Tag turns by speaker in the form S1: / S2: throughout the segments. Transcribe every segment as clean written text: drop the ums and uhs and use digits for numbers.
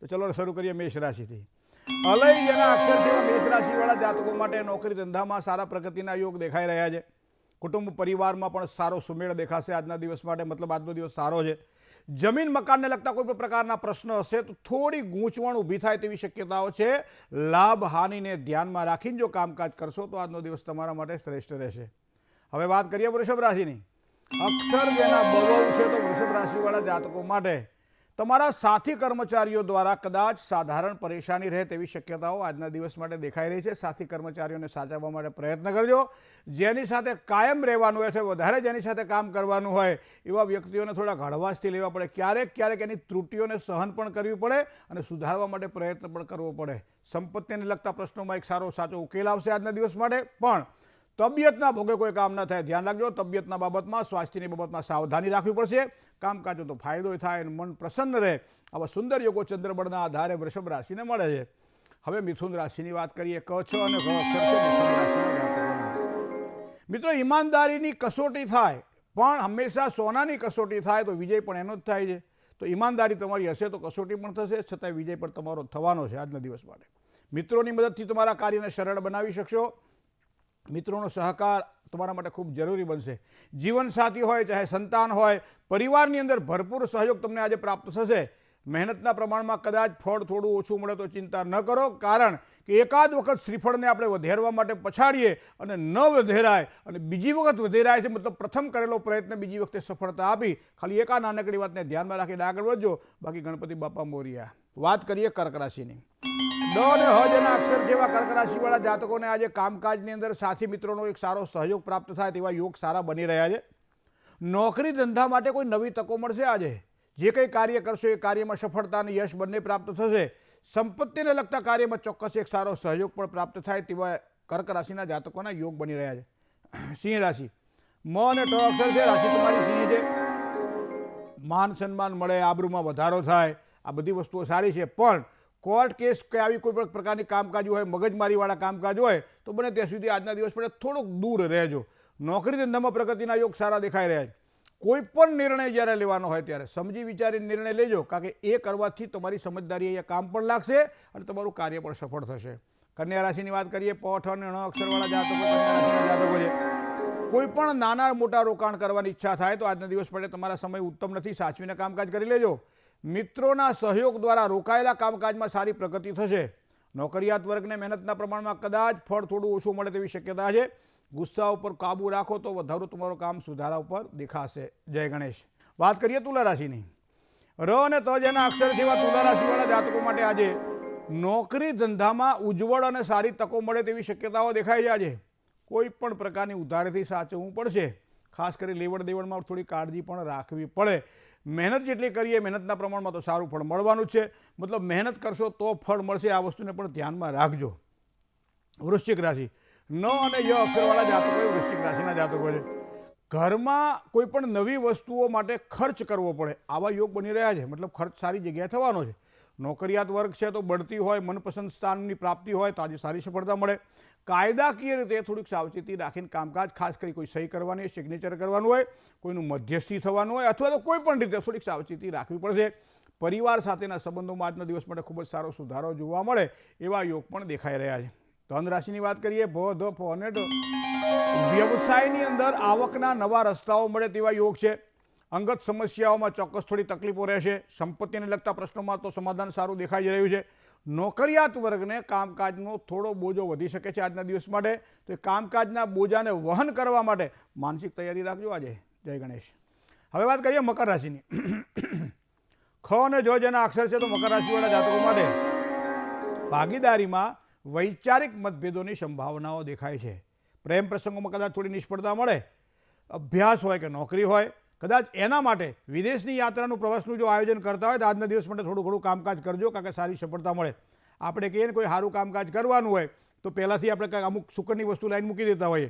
S1: તો ચલો શરૂ કરીએ મેષ રાશિથી. અલય જેના અક્ષર છે મેષ રાશિવાળા જાતકો માટે નોકરી ધંધામાં સારા પ્રગતિના યોગ દેખાઈ રહ્યા છે. કુટુંબ પરિવારમાં પણ સારો સુમેળ દેખાશે આજના દિવસ માટે, મતલબ આજનો દિવસ સારો છે. જમીન મકાનને લગતા કોઈ પણ પ્રકારના પ્રશ્ન હશે તો થોડી ગૂંચવણ ઊભી થાય તેવી શક્યતાઓ છે. લાભ હાનિને ધ્યાનમાં રાખીને જો કામકાજ કરશો તો આજનો દિવસ તમારા માટે શ્રેષ્ઠ રહેશે. હવે વાત કરીએ વૃષભ રાશિની. અક્ષર જેના બવૌ છે તો વૃષભ રાશિવાળા જાતકો માટે તમારા સાથી કર્મચારીઓ દ્વારા કદાચ સાધારણ પરેશાની રહે તેવી શક્યતાઓ આજના દિવસ માટે દેખાઈ રહી છે. સાથી કર્મચારીઓને સાચવવા માટે પ્રયત્ન કરજો. જેની સાથે કાયમ રહેવાનું હોય છે, વધારે જેની સાથે કામ કરવાનું હોય એવા વ્યક્તિઓને થોડા હળવાશથી લેવા પડે. ક્યારેક એની ત્રુટિઓને સહન પણ કરવી પડે અને સુધારવા માટે પ્રયત્ન પણ કરવો પડે. સંપત્તિને લગતા પ્રશ્નોમાં એક સારો સાચો ઉકેલ આવશે આજના દિવસ માટે. પણ તબિયતના ભોગે કોઈ કામ ન થાય, ધ્યાન રાખજો. તબિયતના બાબતમાં, સ્વાસ્થ્યની બાબતમાં સાવધાની રાખવી પડશે. કામકાજનો તો ફાયદો થાય અને મન પ્રસન્ન રહે. આવા સુંદર યોગો ચંદ્રબળના આધારે વૃષભ રાશિને મળે છે. હવે મિથુન રાશિની વાત કરીએ. ક છ અને ઘ અક્ષર છે મિથુન રાશિના જાતકોના. મિત્રો, ઈમાનદારીની કસોટી થાય પણ હંમેશા સોનાની કસોટી થાય તો વિજય પણ એનો જ થાય છે. તો ઈમાનદારી તમારી હશે તો કસોટી પણ થશે, છતાંય વિજય પણ તમારો થવાનો છે આજના દિવસ માટે. મિત્રોની મદદથી તમારા કાર્યને સરળ બનાવી શકશો. મિત્રોનો સહકાર તમારા માટે ખૂબ જરૂરી બનશે. જીવનસાથી હોય, ચાહે સંતાન હોય, પરિવારની અંદર ભરપૂર સહયોગ તમને આજે પ્રાપ્ત થશે. મહેનતના પ્રમાણમાં કદાચ ફળ થોડું ઓછું મળે તો ચિંતા ન કરો, કારણ કે એકાદ વખત શ્રીફળને આપણે વધેરવા માટે પછાડીએ અને ન વધેરાય અને બીજી વખત વધેરાય છે, મતલબ પ્રથમ કરેલો પ્રયત્ન બીજી વખતે સફળતા આપી. ખાલી એક આ નાનકડી વાતને ધ્યાનમાં રાખીને આગળ વધજો. બાકી ગણપતિ બાપા મોરિયા. વાત કરીએ કર્ક રાશિની. ડ અને હ જેના અક્ષર જેવા કર્ક રાશિવાળા જાતકોને આજે કામકાજની અંદર સાથી મિત્રોનો એક સારો સહયોગ પ્રાપ્ત થાય તેવા યોગ સારા બની રહ્યા છે. નોકરી ધંધા માટે કોઈ નવી તકો મળશે. આજે જે કંઈ કાર્ય કરશો એ કાર્યમાં સફળતા અને યશ બંને પ્રાપ્ત થશે. સંપત્તિને લગતા કાર્યમાં ચોક્કસ એક સારો સહયોગ પણ પ્રાપ્ત થાય તેવા કર્ક રાશિના જાતકોના યોગ બની રહ્યા છે. સિંહ રાશિ. મ અને ટ અક્ષર છે. રાશિ તમારી સિંહ છે. માન સન્માન મળે, આબરૂમાં વધારો થાય, આ બધી વસ્તુઓ સારી છે. પણ કોર્ટ કેસ કે આવી કોઈ પણ પ્રકારની કામકાજ હોય, મગજમારીવાળા કામકાજ હોય તો બને ત્યાં સુધી આજના દિવસ માટે થોડુંક દૂર રહેજો. નોકરી ધંધામાં પ્રગતિના યોગ સારા દેખાઈ રહ્યા છે. કોઈ પણ નિર્ણય જ્યારે લેવાનો હોય ત્યારે સમજી વિચારીને નિર્ણય લેજો, કારણ કે એ કરવાથી તમારી સમજદારી અહીંયા કામ પણ લાગશે અને તમારું કાર્ય પણ સફળ થશે. કન્યા રાશિની વાત કરીએ. પ, ઠ અને ણ અક્ષરવાળા જાતકો કન્યા રાશિના જાતકો છે. કોઈ પણ નાના મોટા રોકાણ કરવાની ઈચ્છા થાય તો આજના દિવસ માટે તમારા સમય ઉત્તમ નથી. સાચવીને કામકાજ કરી લેજો. મિત્રોના સહયોગ દ્વારા રોકાયેલા કામકાજમાં સારી પ્રગતિ થશે. નોકરિયાત વર્ગને મહેનતના પ્રમાણમાં કદાચ ફળ થોડું ઓછું મળે તેવી શક્યતા છે. ગુસ્સા ઉપર કાબુ રાખો તો વધારે તમારું કામ સુધારા ઉપર દેખાશે. જય ગણેશ. વાત કરીએ તુલા રાશિની. ર અને ત જેના અક્ષર જેવા તુલા રાશિવાળા જાતકો માટે આજે નોકરી ધંધામાં ઉજ્જવળ અને સારી તકો મળે તેવી શક્યતાઓ દેખાય છે. આજે કોઈ પણ પ્રકારની ઉધારીથી સાચવવું પડશે. ખાસ કરી લેવડ દેવડમાં થોડી કાળજી પણ રાખવી પડે. મહેનત જેટલી કરીએ મહેનતના પ્રમાણમાં તો સારું ફળ મળવાનું જ છે. મતલબ મહેનત કરશો તો ફળ મળશે. આ વસ્તુને પણ ધ્યાનમાં રાખજો. વૃશ્ચિક રાશિ. ન અને ય અક્ષરવાળા જાતકો એ વૃશ્ચિક રાશિના જાતકો છે. ઘરમાં કોઈ પણ નવી વસ્તુઓ માટે ખર્ચ કરવો પડે આવા યોગ બની રહ્યા છે. મતલબ ખર્ચ સારી જગ્યાએ થવાનો છે. નોકરિયાત વર્ગ છે તો બઢતી હોય, મનપસંદ સ્થાનની પ્રાપ્તિ હોય તો આજે સારી સફળતા મળે. કાયદાકીય રીતે થોડીક સાવચેતી રાખીને કામકાજ, ખાસ કરી કોઈ સહી કરવાની, સિગ્નેચર કરવાનું હોય, કોઈનું મધ્યસ્થી થવાનું હોય અથવા તો કોઈ પણ રીતે થોડીક સાવચેતી રાખવી પડશે. પરિવાર સાથેના સંબંધોમાં આજના દિવસ માટે ખૂબ જ સારો સુધારો જોવા મળે એવા યોગ પણ દેખાઈ રહ્યા છે. ધન રાશિની વાત કરીએ. ભ, ધ, ફ અને ડ. વ્યવસાયની અંદર આવકના નવા રસ્તાઓ મળે તેવા યોગ છે. અંગત સમસ્યાઓમાં ચોક્કસ થોડી તકલીફો રહેશે. સંપત્તિને લગતા પ્રશ્નોમાં તો સમાધાન સારું દેખાઈ રહ્યું છે. નોકરિયાત વર્ગને કામકાજનો થોડો બોજો વધી શકે છે આજના દિવસ માટે. તો એ કામકાજના બોજાને વહન કરવા માટે માનસિક તૈયારી રાખજો આજે. જય ગણેશ. હવે વાત કરીએ મકર રાશિની. ખ અને જ જેના અક્ષર છે તો મકર રાશિવાળા જાતકો માટે ભાગીદારીમાં વૈચારિક મતભેદોની સંભાવનાઓ દેખાય છે. પ્રેમ પ્રસંગોમાં કદાચ થોડી નિષ્ફળતા મળે. અભ્યાસ હોય કે નોકરી હોય, કદાચ એના માટે વિદેશની યાત્રાનું, પ્રવાસનું જો આયોજન કરતા હોય તો આજના દિવસ માટે થોડું ઘણું કામકાજ કરજો, કારણ કે સારી સફળતા મળે. આપણે કહીએ ને કોઈ સારું કામકાજ કરવાનું હોય તો પહેલાંથી આપણે કંઈક અમુક શુકરની વસ્તુ લાઈન મૂકી દેતા હોઈએ.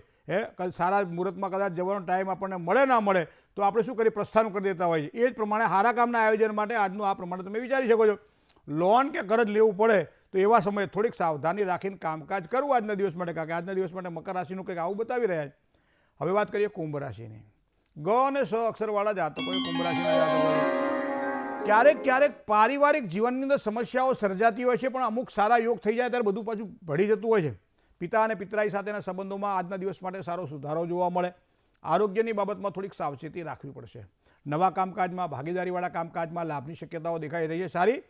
S1: સારા મુહૂર્તમાં કદાચ જવાનો ટાઈમ આપણને મળે ના મળે તો આપણે શું કરીએ, પ્રસ્થાન કરી દેતા હોઈએ. એ જ પ્રમાણે સારા કામના આયોજન માટે આજનું આ પ્રમાણે તમે વિચારી શકો છો. લોન કે ઘર જ લેવું પડે તો એવા સમયે થોડીક સાવધાની રાખીને કામકાજ કરવું આજના દિવસ માટે, કારણ કે આજના દિવસ માટે મકર રાશિનું કંઈક આવું બતાવી રહ્યા છે. હવે વાત કરીએ કુંભ રાશિની. ગ અને સ અક્ષરવાળા જાતકો કુંભ રાશિના જાતકો ક્યારેક ક્યારેક પારિવારિક જીવનની અંદર સમસ્યાઓ સર્જાતી હોય છે, પણ અમુક સારા યોગ થઈ જાય ત્યારે બધું પાછું ભળી જતું હોય છે. પિતા અને પિતરાઈ સાથેના સંબંધોમાં આજના દિવસ માટે સારો સુધારો જોવા મળે. આરોગ્યની બાબતમાં થોડીક સાવચેતી રાખવી પડશે. નવા કામકાજમાં, ભાગીદારીવાળા કામકાજમાં લાભની શક્યતાઓ દેખાઈ રહી છે. સારી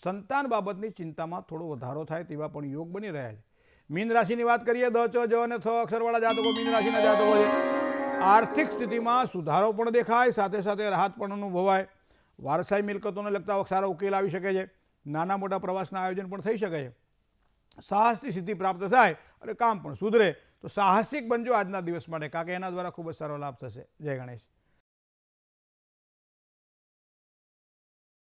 S1: સંતાન બાબતની ચિંતામાં થોડો વધારો થાય તેવા પણ યોગ બની રહ્યા છે. મીન રાશિની વાત કરીએ, દ, ચ, જ અને થ અક્ષરવાળા જાતકો મીન રાશિના જાતકો છે. આર્થિક સ્થિતિમાં સુધારો પણ દેખાય, સાથે સાથે રાહત પણ અનુભવાય. વારસાઈ મિલકતોને લગતા સારા ઉકેલ આવી શકે છે. નાના મોટા પ્રવાસના આયોજન પણ થઈ શકે છે. સાહસની સિદ્ધિ પ્રાપ્ત થાય અને કામ પણ સુધરે. તો સાહસિક બનજો આજના દિવસ માટે, કારણ કે એના દ્વારા ખૂબ જ સારો લાભ થશે. જય ગણેશ.